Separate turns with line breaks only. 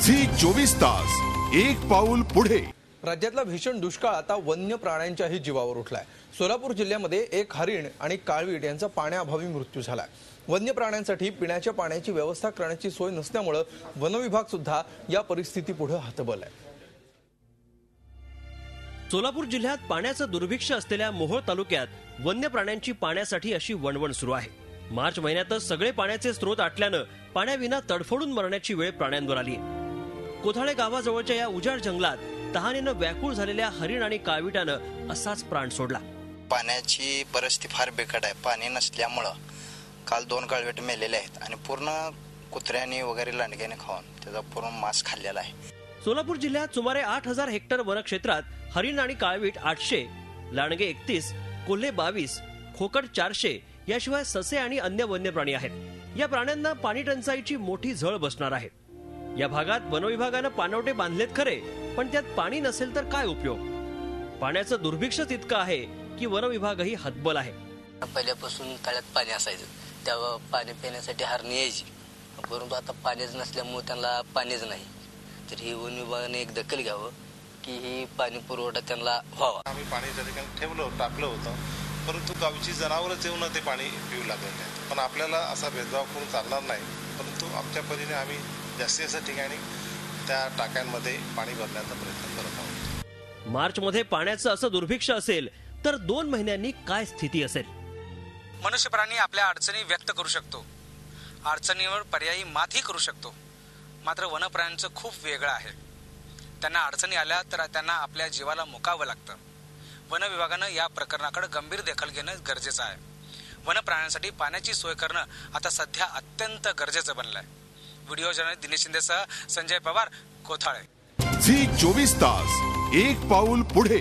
Zee 24 तास एक पाऊल पुढे।
राज्यातला भीषण दुष्काळ आता वन्य प्राण्यांच्याही जीवावर उठलाय। सोलापूर जिल्ह्यामध्ये एक हरिण आणि काळवीट यांचा पाण्याअभावी मृत्यू झालाय। वन्य प्राण्यांसाठी पिण्याच्या पाण्याची व्यवस्था करण्याची सोय नसल्यामुळे वन विभाग सुद्धा या परिस्थितीपुढे हतबल आहे।
सोलापूर जिल्ह्यात पाण्याचं दुर्भिक्ष असलेल्या मोहोळ तालुक्यात वन्य प्राण्यांची पाण्यासाठी अशी वणवण सुरू आहे। मार्च महिन्यातच सगळे पाण्याचे स्रोत आटल्यानं पाण्याविना तडफडून मरण्याची वेळ प्राण्यांवर आली आहे। कोथाळे गावाजवळच्या या उजाड जंगलात तहानेनं व्याकुळ झालेल्या हरिण आणि काळविटानं असाच प्राण सोडला।
पाण्याची परिस्थिती फार बिकट आहे। पाणी नसल्यामुळे काल 2 काळवीट मेलेले आहेत आणि पूर्ण कुत्र्याने वगैरे लांडग्याने खाऊन त्याचा पूर्ण मांस खाल्लेला आहे।
सोलापूर जिल्ह्यात सुमारे 8000 हेक्टर वनक्षेत्रात हरिण आणि काळवीट 800, लांडगे 31, कोल्हे 22, खोकड 400 याशिवाय ससे आणि अन्य वन्य प्राणी आहेत। या प्राण्यांना पाणी टंचाईची मोठी झळ बसणार आहे। या भागात वनविभागानं पाणवठे बांधलेत खरे, पण त्यात पाणी नसेल तर काय उपयोग? पाण्याचं दुर्भिक्षच इतकं आहे की वन विभागही हतबल आहे।
पहिल्यापासून तळ्यात पाणी असायचं, तेव्हा पाणी पिण्यासाठी हरणी यायची, परंतु आता पाणीच नसल्यामुळे त्यांना पाणीच नाही। तर ही वन विभागाने एक दखल घ्यावं की ही पाणी पुरवठा त्यांना व्हावा।
आम्ही पाणी त्या ठिकाणी टाकलं होतं, परंतु गावची जनावरच येऊन ते पाणी पिऊ लागलेले आहेत। पण आपल्याला असा भेदभाव करून चालणार नाही, परंतु आमच्या परीने आम्ही जास्तीत ठिकाणी त्या टाक्यांमध्ये पाणी भरण्याचा प्रयत्न करत आहोत।
मार्च मध्ये पाण्याचं असं दुर्भिक्ष असेल तर 2 महिन्यांनी काय स्थिती असेल?
मनुष्य प्राणी आपल्या अडचणी व्यक्त करू शकतो, अडचणीवर पर्यायी मातही करू शकतो, मात्र वनप्राण्यांचं खूप वेगळं आहे। त्यांना अडचणी आल्या तर त्यांना आपल्या जीवाला मुकावं लागतं। वन विभागानं या प्रकरणाकडे गंभीर दखल घेणं गरजेचं आहे। वनप्राण्यांसाठी पाण्याची सोय करणं आता सध्या अत्यंत गरजेचं बनलंय। व्हिडिओ जर्नलिस्ट दिनेश शिंदेसह संजय पवार, कोथाळे।
झी 24 तास एक पाऊल पुढे।